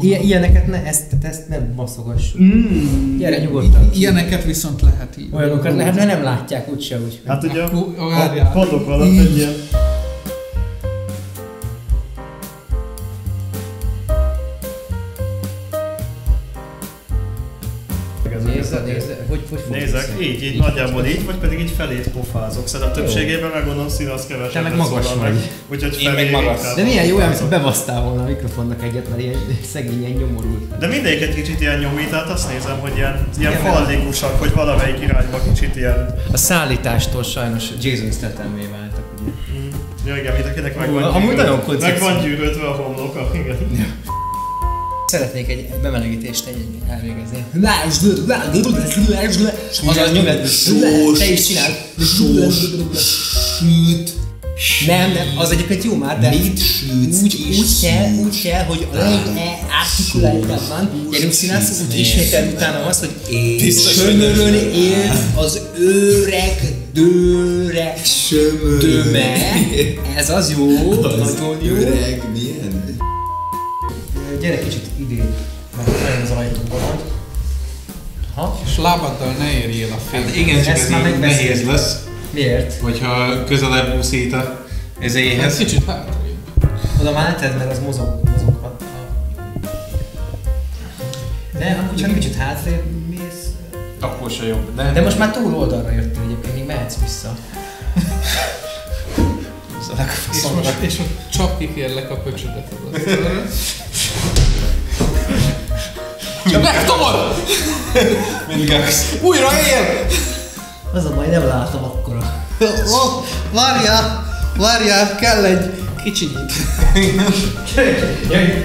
Ilyeneket ezt nem baszogass. Gyere nyugodtan. Ilyeneket viszont lehet így. Olyanokat lehet, mert nem látják úgyse úgy. Hát ugye a padok alatt egy ilyen... Nézek, így nagyjából így, vagy pedig így felét pofázok. Szerintem többségében megmondom, színasz kevesebb. Te meg magas vagy. Úgyhogy én meg magas. De milyen jó, amikor bebasztál volna a mikrofonnak egyet, mert ilyen szegény, ilyen nyomorult. De mindegyik egy kicsit ilyen nyomít, tehát azt nézem, hogy ilyen fallikusak, hogy valamelyik irányba kicsit ilyen... A szállítástól sajnos Jason Stathamé váltak, ugye? Ja, igen, mindenkinek meg van gyűrődve a homloka, igen. Szeretnék egy bemelegítést elvégezni. Azaz nyomjad, te is csináld. Süt. Nem, az egyébként jó már, de úgy kell, hogy a artikuláltan gyerünk színász, úgy ismétel utána azt, hogy sömörön élt az öreg dőre döme. Ez az jó, nagyon jó. Öreg, milyen? Gyere kicsit idén, mert nagyon zajló van. És lábaddal ne érjél a fény. Hát igen, csak ez így nehéz lesz. Miért? Hogyha közelebb úszít ez éhez. Kicsit hátrébb. Oda már tedd, mert az mozoghat. De akkor csak kicsit hátrébb mész. Akkor se jobb. De most már túl oldalra jöttél egyébként, még mehetsz vissza. És most csap ki kérlek a pöcsödet az asztalra. Ja, megtolod! Újra él! Az a baj, nem látom akkora. Várjál, kell egy kicsinyit.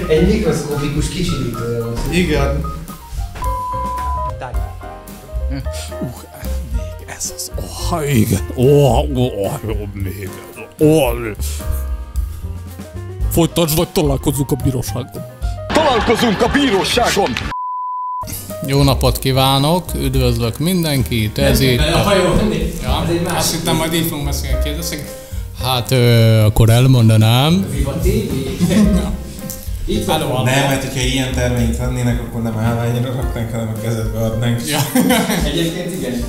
Egy mikroszkopikus kicsinyitőre van. Igen. Még ez az... igen. Még ez. Folytasd, vagy találkozunk a bíróságon. Találkozunk a bíróságon! Jó napot kívánok, üdvözlök mindenkit, ez itt... Azt hittem, majd így fogunk beszélni, kérdezek. Hát, akkor elmondanám. Nem, mert hogyha ilyen terveink lennének, akkor nem állványra raknánk, hanem a kezedbe adnánk. Ja. Egyébként igen.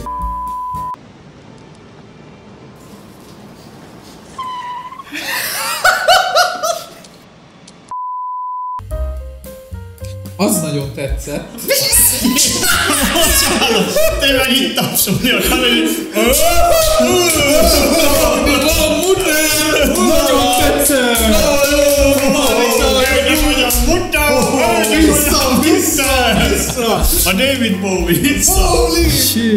Az nagyon tetszett. Tényleg itt tapsolni a kamerát. Nagyon tetszett! Vissza! A David Bowie vissza! Holy shit!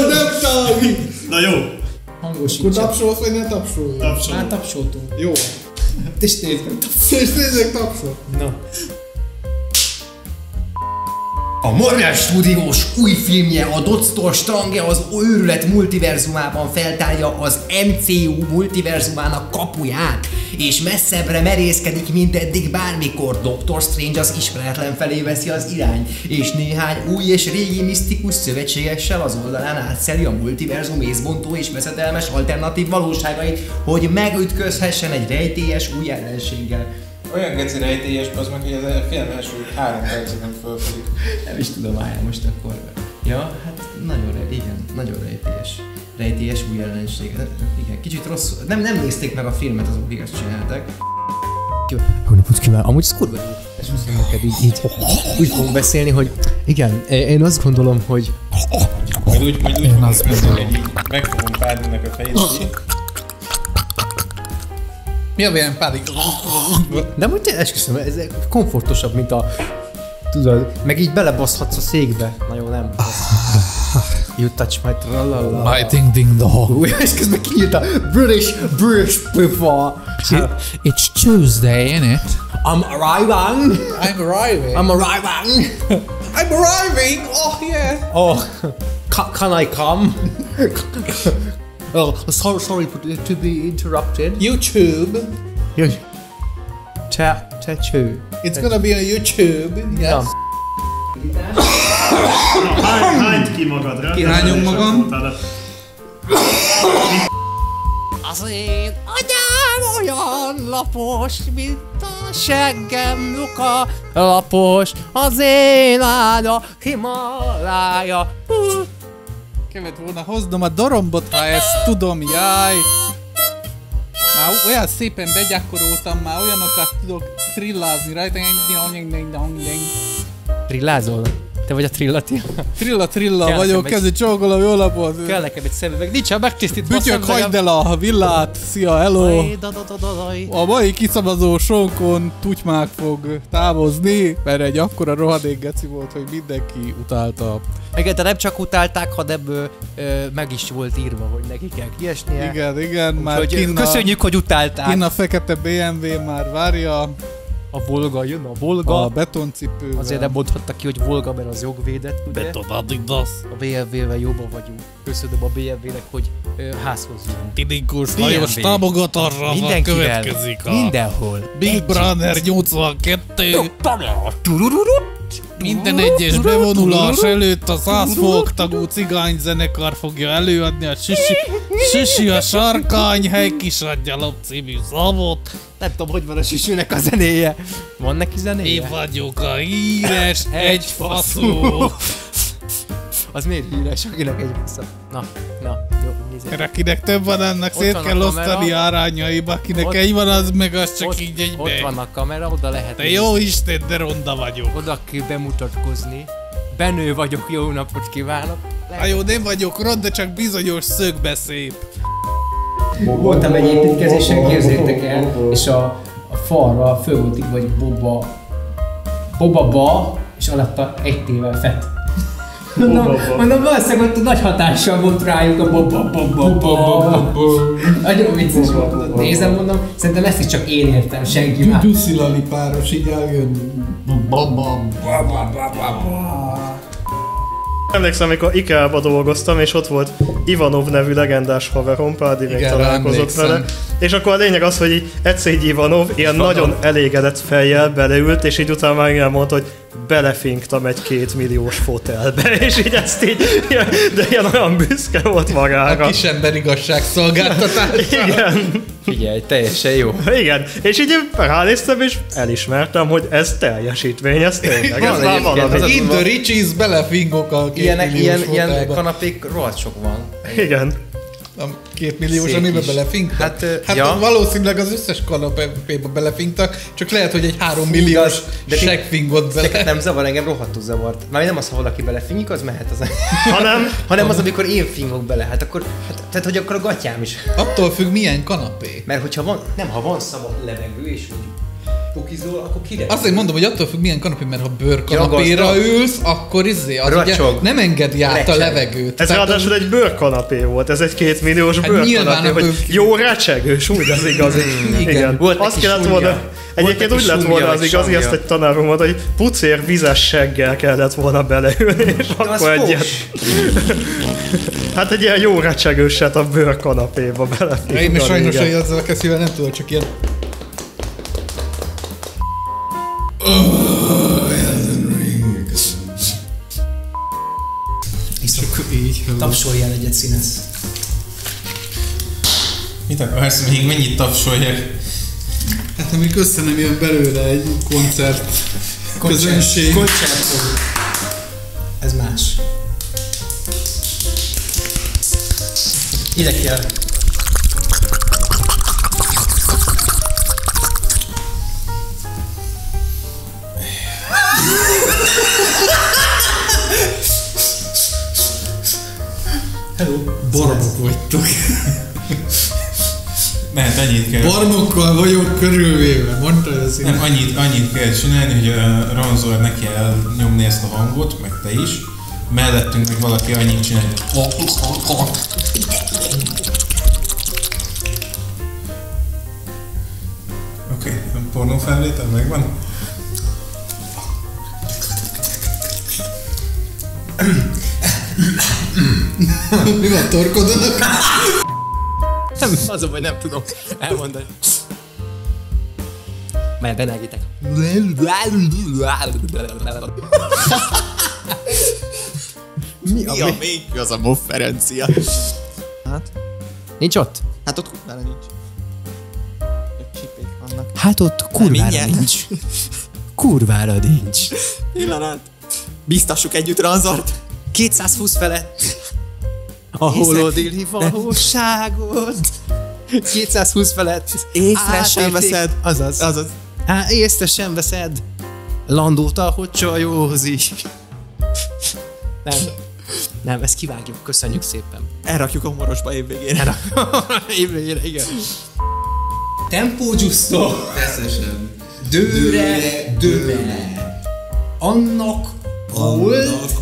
Nem számít! Na jó. Akkor tapsolsz, vagy ne tapsolj? Tapsolj. Már tapsoltunk. Jó. És nézzek tapsol. Na. A Marvel Studiós új filmje, a Doctor Strange az őrület multiverzumában feltárja az MCU multiverzumának kapuját, és messzebbre merészkedik, mint eddig bármikor. Doctor Strange az ismeretlen felé veszi az irány, és néhány új és régi misztikus szövetségessel az oldalán átszeli a multiverzum észbontó és veszedelmes alternatív valóságait, hogy megütközhessen egy rejtélyes új ellenséggel. Olyan geci rejtélyes, az meg, hogy ez a film első 3 percig nem fölfelik. Nem is tudom, állja most akkor. Ja, hát nagyon rejtélyes. Rejtélyes új ellenség. Igen, kicsit rosszul. Nem nézték meg a filmet azok, akik ezt csináltak. Jó napot kívánok! Amúgy ez kurva jó. És most neked így úgy fogunk beszélni, hogy igen, én azt gondolom, hogy... Majd úgy fogunk beszélni, hogy így megfogom Pádinak a fejét. Mi a vélemény, Pádi? De amúgy esküszöm, ez komfortosabb, mint a... Tudod, meg így belebaszhatsz a székbe. Na jó, nem. You touch my tralala. My ding ding dong. És közben kinyílt a British people. It's Tuesday, innit? I'm arriving. I'm arriving. I'm arriving. Oh yeah. Oh, can I come? Oh, sorry to be interrupted. YouTube. Tattoo. It's gonna be on YouTube. Yes. Hányd ki magadra. Kirányom magam. Az én agyám olyan lapos, mint a seggem luka, lapos az én ágya, Himalája. Kellett volna hoznom a dorombot, ha ezt tudom, jaj. Már olyan szépen begyakoroltam, már olyanokat tudok trillázni rajta. Trillázol? Te vagy a Trillatia? Trilla vagyok, kezdj csókolom, jó napot! Kell nekem egy szemüveg, nincs a megtisztítva Bütyök, hagyd el a villát! Szia, hello! A mai kiszavazó sonkon Tutymák fog távozni, mert egy akkora rohadék geci volt, hogy mindenki utálta. Igen, de nem csak utálták, hanem meg is volt írva, hogy neki kell kiesnie. Igen, már köszönjük, hogy utálták. Kinn a fekete BMW már várja. A Volga jön, a Volga. A betoncipővel. Azért nem mondhatta ki, hogy Volga, mert az jogvédett, ugye? Beton Adidas. A BMW-vel jobban vagyunk. Köszönöm a BMW-nek, hogy házhoz jön. Tidikus Lajos támogatásra következik a mindenhol. Big Brother 82. Minden egyes bevonulás előtt a 100 fok tagú cigányzenekar fogja előadni a Sisi a sarkány helykisadjalom című számot. Nem tudom, hogy van a Sisűnek a zenéje. Van neki zenéje? Én vagyok a híres egyfaszú. Az miért híres, akinek egy faszú? Na, jó, nézzük. Akinek több van, annak szét kell osztani arányaiba, akinek egy van, az meg az csak így egybe. Ott van a kamera, oda lehet. Te jó Isten, de ronda vagyok. Oda kell bemutatkozni. Benő vagyok, jó napot kívánok. Hát jó, nem vagyok rossz, de csak bizonyos szögbe szép. Voltam egy építkezésen, képzeljétek el, és a falra föl volt így, vagy Boba, és alatta egy tével fett. Mondom, valószínűleg ott nagy hatással volt rájuk a Boba. Nagyon vicces volt. Nézem, mondom, szerintem ezt is csak én értem, senki már. Gyuszilali páros így eljön. Emlékszem, amikor IKEA-ba dolgoztam, és ott volt Ivanov nevű legendás haverom, Pádi még találkozott vele. És akkor a lényeg az, hogy így egyszer így Ivanov ilyen nagyon elégedett fejjel beleült, és így utána már elmondta, hogy belefinktam egy 2 milliós fotelbe, és így ezt így, de ilyen olyan büszke volt magára. A kisember igazságszolgáltatása. Igen. Figyelj, teljesen jó. Igen, és így ránéztem, és elismertem, hogy ez teljesítmény, ez tényleg, ez már valami. In the riches belefingok a 2 milliós fotelbe. Ilyen kanapék rohadt sok van. Igen. A 2 milliós, amiben belefinktak? Hát ja. Valószínűleg az összes kanapéba belefinktak, csak lehet, hogy egy 3 milliós seggfingot bele. De nem zavar, engem rohadtul zavart. Már nem az, ha valaki belefingik, az mehet az. hanem az, amikor én fingok bele. Hát akkor, tehát hogy akkor a gatyám is. Attól függ, milyen kanapé. Mert hogyha van, ha van szabad levegő, és hogy pukizol, akkor kire? Azt mondom, hogy attól függ, milyen kanapé, mert ha bőrkanapéra ülsz, akkor az ugye nem engedi át a levegőt. Ez ráadásul egy bőrkanapé volt, ez egy 2 milliós bőrkanapé, hogy jó recsegős, úgy az igazi. Igen. Azt kellett volna, egyébként úgy lett volna az igazi, ezt egy tanárom mondta, hogy pucér vizes seggel kellett volna beleülni, és akkor egyet. Hát egy ilyen jó recsegőset a bőrkanapéba belefiktani. Én sajnos, hogy azzal a keszével nem tudok, csak ilyen... Tapsoljál egyet, színesz. Mit akarsz még? Mennyit tapsoljak? Hát amíg össze nem jön belőle egy koncert. Közönség. Koncertfog. Ez más. Ide kell. Hello, barmok vagytok. Mert annyit kell... Barmokkal vagyok körülvéve, mondta ez. Nem, annyit kell csinálni, hogy a Ranzor neki elnyomni ezt a hangot, meg te is. Mellettünk meg valaki annyit csinál, Oké, pornófelvétel megvan? Mi van, torkodanak? Nem, azon, hogy nem tudom elmondani. Mert benegítek. Mi a még az a mofferencia? Hát? Nincs ott? Hát ott kurvára nincs. Egy csipék van. vannak. Hát ott kurvára nincs. Kurvára nincs. Pillanat. Biztassuk együtt Ranzort. 220 felett. Ahol odéli valóságot. 220 felett. Észre sem veszed. Azaz. Észre sem veszed. Landóta, hogy csajózik. Nem, ezt kivágjuk. Köszönjük szépen. Elrakjuk a morosba évvégére. Évvégére, igen. Tempo giusto. Összesen. Dőre. Annak volt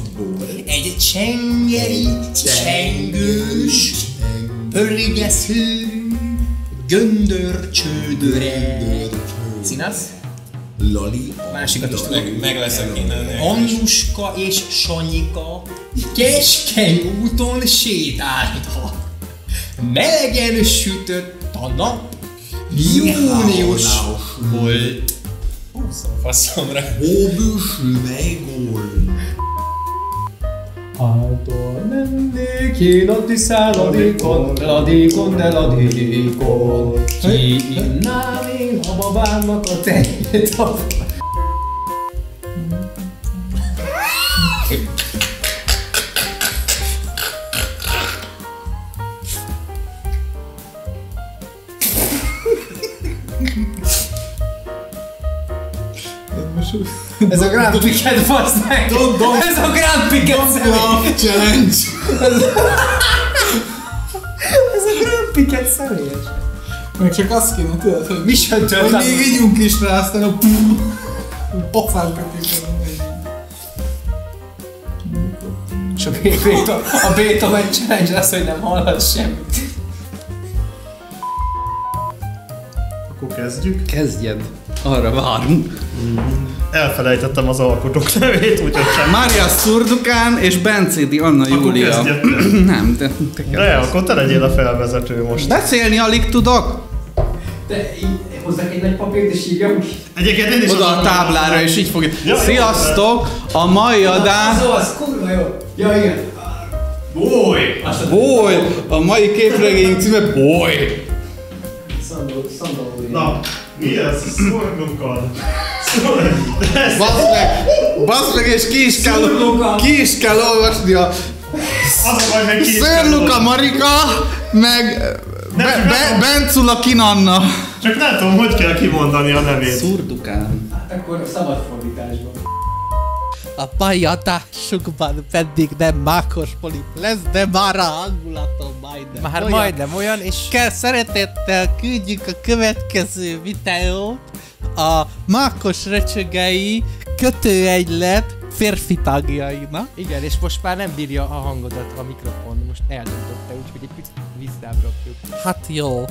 egy csengeri, csengős, pörgesző, göndörcsődöre. Színasz? Lali. Másikat is tudok. Meg leszek innen. Annuska és Sanyika keskeny úton sétáltak. Melegen sütött a nap, június volt. Faszomra. Hóbűsül megol. Által mennék én a tiszáladékon, ladékon, de ladékon. Ki innám én a babámnak a tejét a... Ez a Grand Picket, bassz meg! Ez a Grand Picket személy! Challenge! Ez a Grand Picket személyes! Meg csak azt kéne tudod, hogy Mi sem tört hogy még ígyunk is rá, aztán a pofánkat is. És a Beethoven challenge az, hogy nem hallhat semmit. Akkor kezdjük. Kezdjed. Arra várunk. Elfelejtettem az alkotók nevét, úgyhogy sem. Mária Szurdukán és Bencédi Anna Júlia. kezdjed Nem, de De akkor te legyél a felvezető most. beszélni alig tudok. De hozzák egy nagy papírt és írjam ki. Egyébként én is Oda a táblára és így fogja. Sziasztok! A mai adás... Az kurva jó. Ja, igen. Boy! A mai képregény címe Boy! Szandor. Na, mi ez? Szornukad. Bassz meg és ki is kell olvasni a Az a baj, meg ki is Szörluka Marika, meg Bencula Kinanna. Csak nem tudom, hogy kell kimondani a nevét. Szurdukán. Akkor szabad fordításban. A mai adásukban pedig nem mákos polip lesz, de már a hangulatom majdnem olyan, és... Szeretettel küldjük a következő videót. A mákos recsegei kötőegylet férfi tagjainak. Igen, és most már nem bírja a hangodat a mikrofon, most eldöntötte, úgyhogy egy picit visszább rakjuk. Hát jó.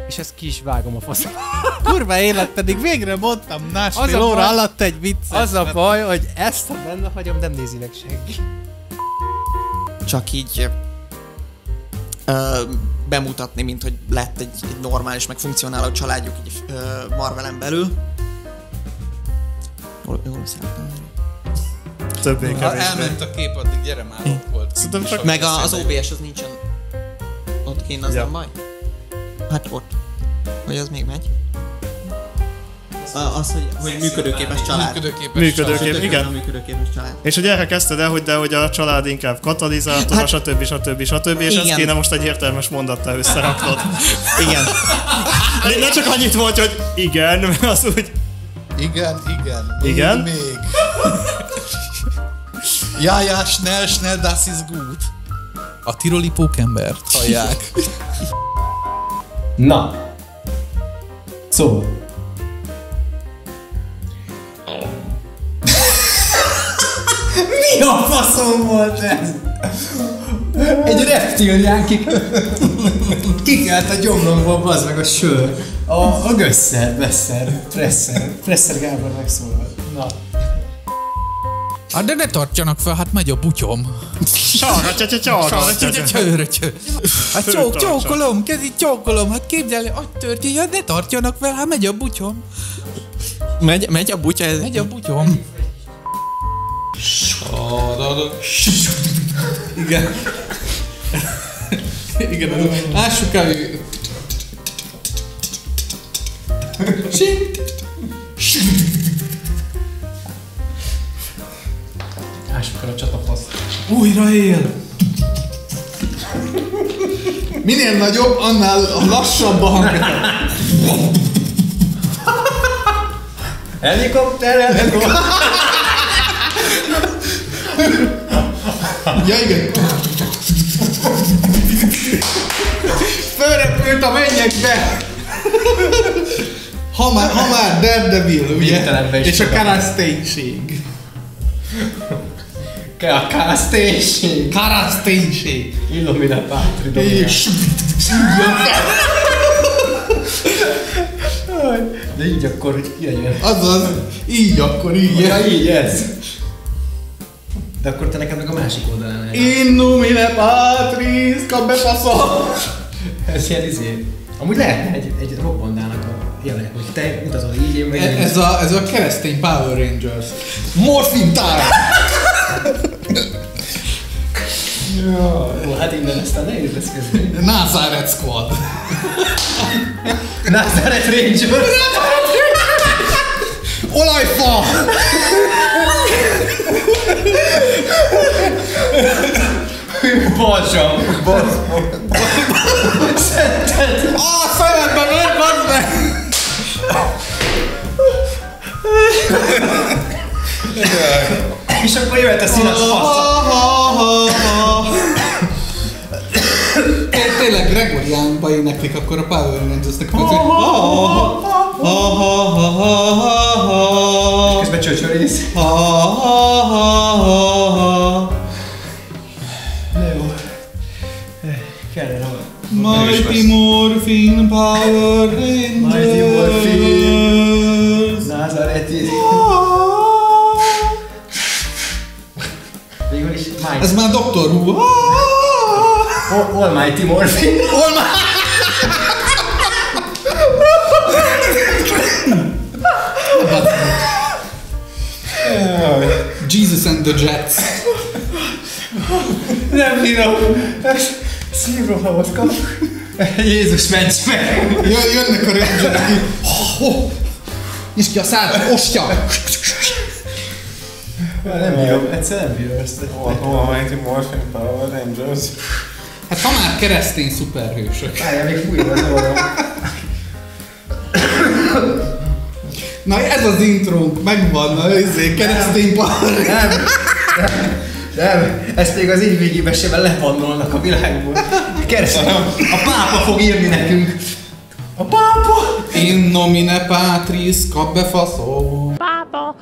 És ezt ki is vágom a faszom. Kurva élet, pedig végre mondtam másfél óra alatt egy viccet. Az a baj, hogy ezt ha benne hagyom, nem nézi meg senki. Csak így bemutatni, mint hogy lett egy normális, meg funkcionáló családjuk így Marvelen belül. Jól szeretem. Többé-kevésbé. Elment a kép, addig gyere már, ott volt. Meg az OBS az nincsen ott kint, az nem baj? Hát ott. Hogy az még megy? Az, hogy működőképes család. Működőképes, igen. Működőképes család. És hogy erre kezdted el, hogy a család inkább katalizátor, hát, stb. És ezt kéne most egy értelmes mondattal összeraknod. Igen. Ne csak annyit mondj, hogy igen, mert az úgy... Igen. Még. Ja, schnell, das ist gut. A tiroli pókembert Hallják. Na. Szóval. Mi a faszom volt ez? Egy reptilnyán kikelt a gyomromból, bazd meg a sör. A Presser Gábor megszólalt. Na. Hát de ne tartjanak fel, hát megy a butyom. Hát csókolom, kezit csókolom, hát képzelj, agytörtény, hát ne tartjanak fel, hát megy a butyom. Megy a butya? Megy a butyom. Igen. Igen, lássuk el. Ássuk el a csatapaszt. Újra él! Minél nagyobb, annál lassabb a hang. Helikopter! Ja, igen. Fölrepült a mennyekbe. Ha már Daredevil, ugye? És a kereszténység. A kereszténység. Kereszténység. Illumina Patri dominás. De így akkor így legyen. Azaz, így akkor így. Ja, így ez. De akkor te neked meg a másik oldalán el. Innumine Patris, kap befaszol! Ez ilyen izé. Amúgy lehetne egy rockbandának a jelenet, hogy te mutatod így, én meg ez a keresztény Power Rangers. Morphin Time! Jó, hát innen aztán nehéz lesz kezdeni. Nazareth Squad. Nazareth Rangers! Olajfa! Balsam! Szented! Szemedben megy, bazd meg! És akkor jöhet a színes fasz. Tényleg Gregoriánba éneklik akkor a Power Rangers-nek. És közben csöcsörész. Jó. Kellene valami. Mighty Morphin Power Rangers. Mighty Morphin. Nazareth. Végül is Mighty. Ez már Dr. Who. Almighty Morphin. Jesus and the Jets. Nem bírom. Szívrohamot kap. Jézus, ments meg! Jönnek a rangerek. Nyisd ki a szád, ostya! Nem bírom, egyszer nem bírom ezt. Almighty Morphin Power Rangers. Hát ha már keresztény szuperhősök. Várjál, még fújja az orrom. Na ez az intrónk, megvan, na keresztény Power. Nem, ezt még az évvégében sem levannolnak a világból. A pápa fog írni nekünk. A pápa! In nomine Patris, kap befaszol. Pápa!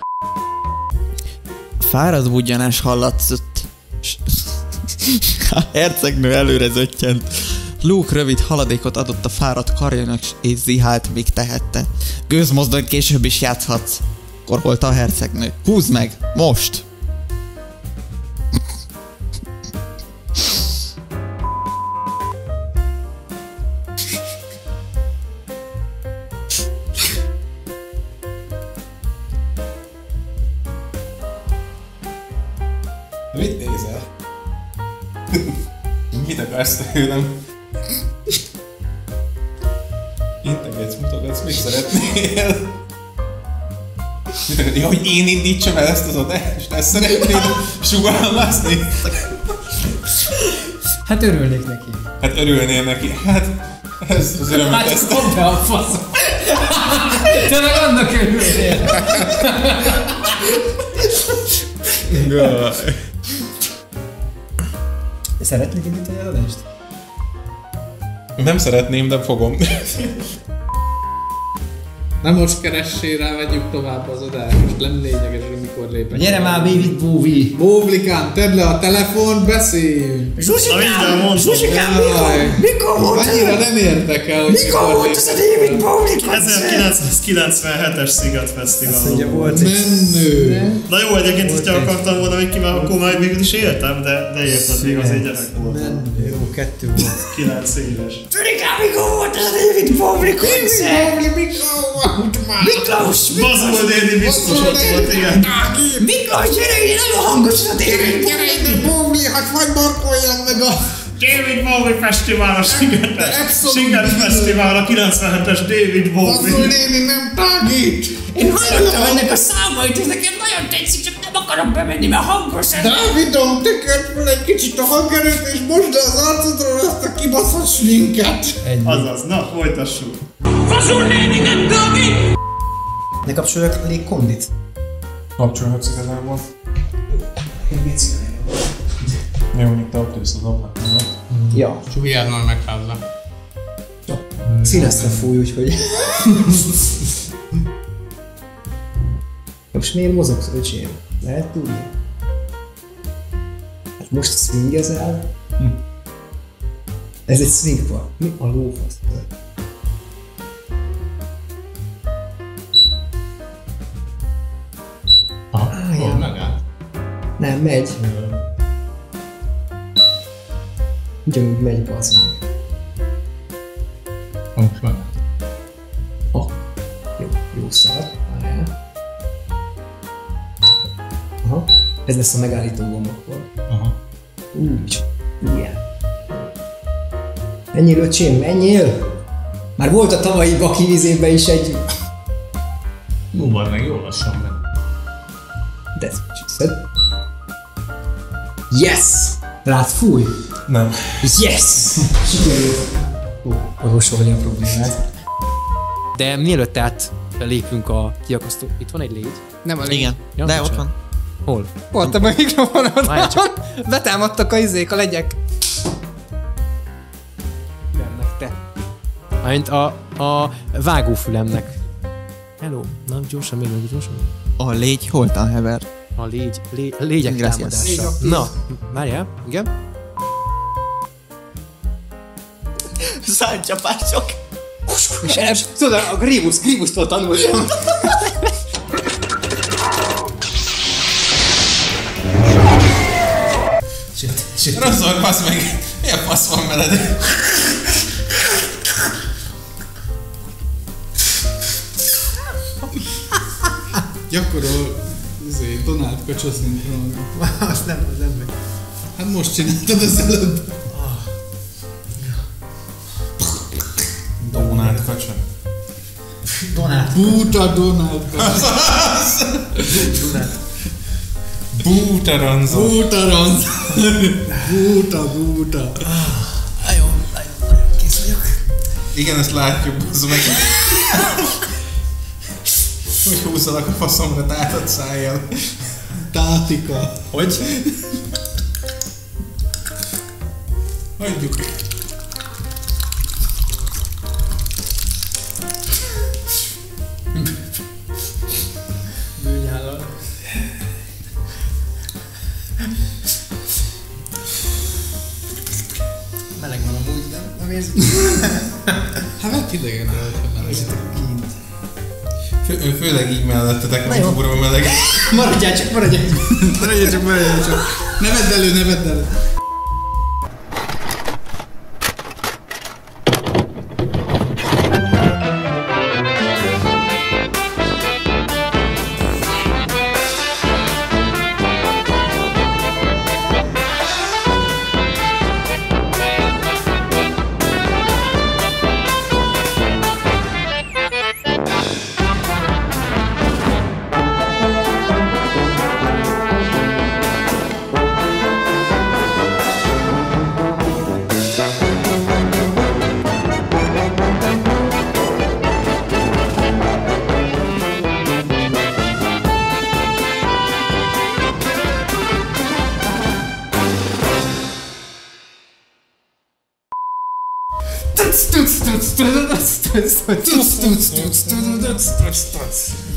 Fáradt budjanás hallatszott. A hercegnő előre zöttyent. Luke rövid haladékot adott a fáradt karjának, és zihált, míg tehette. Gőzmozdony később is játszhatsz. Korholta a hercegnő. Húzd meg! Most! Mit nézel? Mit akarsz tőlem? Integetsz, mutogatsz, mit szeretnél? Mit akarod? Ja, hogy én indítsam el ezt az adást? Ezt szeretnéd sugalmazni? Hát örülnék neki. Hát örülnél neki. Hát ez az örömet Hát ezt. mondd be a faszom. Te meg annak örülnél. Szeretnék indítani az adást? Nem szeretném, de fogom. Na most keressél rá, vegyük tovább az adást. Most nem lényeges, hogy mikor lépek. Gyere már, David Bowie! Bóvlikám, tedd le a telefont, beszéljünk! Zsuzsikám, mikor volt ez? Annyira nem érdekel, hogy mikor volt ez a David Bowie? 1997-es Sziget Fesztivál. Azt mondja, volt egy... Menő! Na jó, egyébként, hogyha akartam volna még kíván, akkor már végül is éltem, de érted, még azért gyerek volt. Jó, 2 volt. 9 éves. Zsuzsikám, mikor volt ez a David Bowie koncert? Miklós! Bazol néni biztos ott volt, igen. Miklós, gyere ide, nagyon hangos ez a David Bowie! Gyere ide, Bóvli, hát vagy markoljam meg a David Bowie Fesztivál a Siget Fesztivál, a 97-es David Bowie. Azzal néni nem tágít! Én hallottam ennek a számait, ez nekem nagyon tetszik, csak nem akarok bemenni, mert hangos ez. Dávidom, tekerd fel egy kicsit a hangerőt, és mosd le az arcodról ezt a kibaszott sminket! Azaz, na, folytassuk. Faszul néni nem tágít! Ne kapcsoljak elég kondit. Kapcsolhatsz igazából. Jó, mondjuk te ott ülsz az ablaknál. Ja. Vigyázz majd meg hozzá. Színeztre fúj, úgyhogy... Most miért mozogsz, öcsém? Lehet tudni? Hát most swingezel? Ez egy swingpark. Mi a lófasz? Hol megállt? Nem, megy. Ugyanúgy megy, bazd meg. Most megállt. Jó szar. Várjál. Aha. Ez lesz a megállító gomb akkor. Aha. Úgy. Igen. Menjél, öcsém, menjél! Már volt a tavalyi baki vizében is egy... Van meg jól lassan meg. De ez csúszod. Yes! Rád fúj! Nem. Yes! Sikerült. Orvosolni a problémát. De mielőtt tehát lépünk a kiakasztó... Itt van egy légy. Nem a igen. Ja, de ott van. Hol? Volt a mikrofonod. Csak. Betámadtak a izék, a legyek. Fülemnek te. Mint a vágófülemnek. Hello. Na, gyorsan, még gyorsan. A légy holtan hever. A légyek támadása. Na, várjál, igen. Szárnycsapások. És tudod, a Grievous-tól tanultam. Rosszor, bassz meg! Milyen fasz van veled? Gyakorol Donald Kacsa szinkron. Az nem megy. Hát most csináltad az előbb. Donald Kacsa. Búta Donald Kacsa. Bútaranza. Búta. Nagyon kész vagyok. Igen, ezt látjuk, az meg. Hogy húzzalak a faszomra tátott szájjal. Tátika. Hogy? Hagyjuk. Bűnyállal. Meleg van amúgy, nem érzik? Hát vett idegen el, hogy meleg. Főleg így mellettetek, nem kurva meleg. Maradjál csak. Maradjál csak. Ne vedd elő.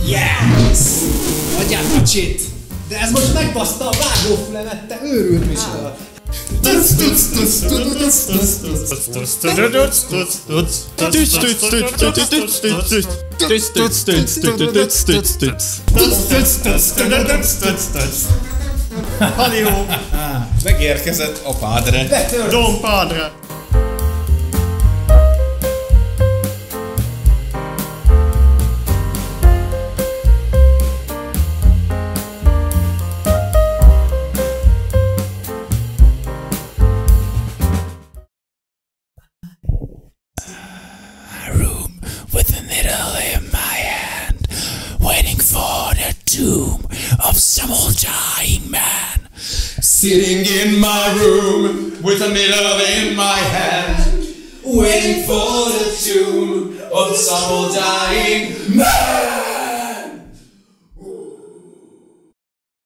Yes! Adjál kicsit! De ez most megbaszta a vágófülemet, te őrült micsoda! Halihó! Megérkezett a padre. Don Padre! of some old dying man. Sitting in my room with a needle in my hand, waiting for the tune of some old dying man.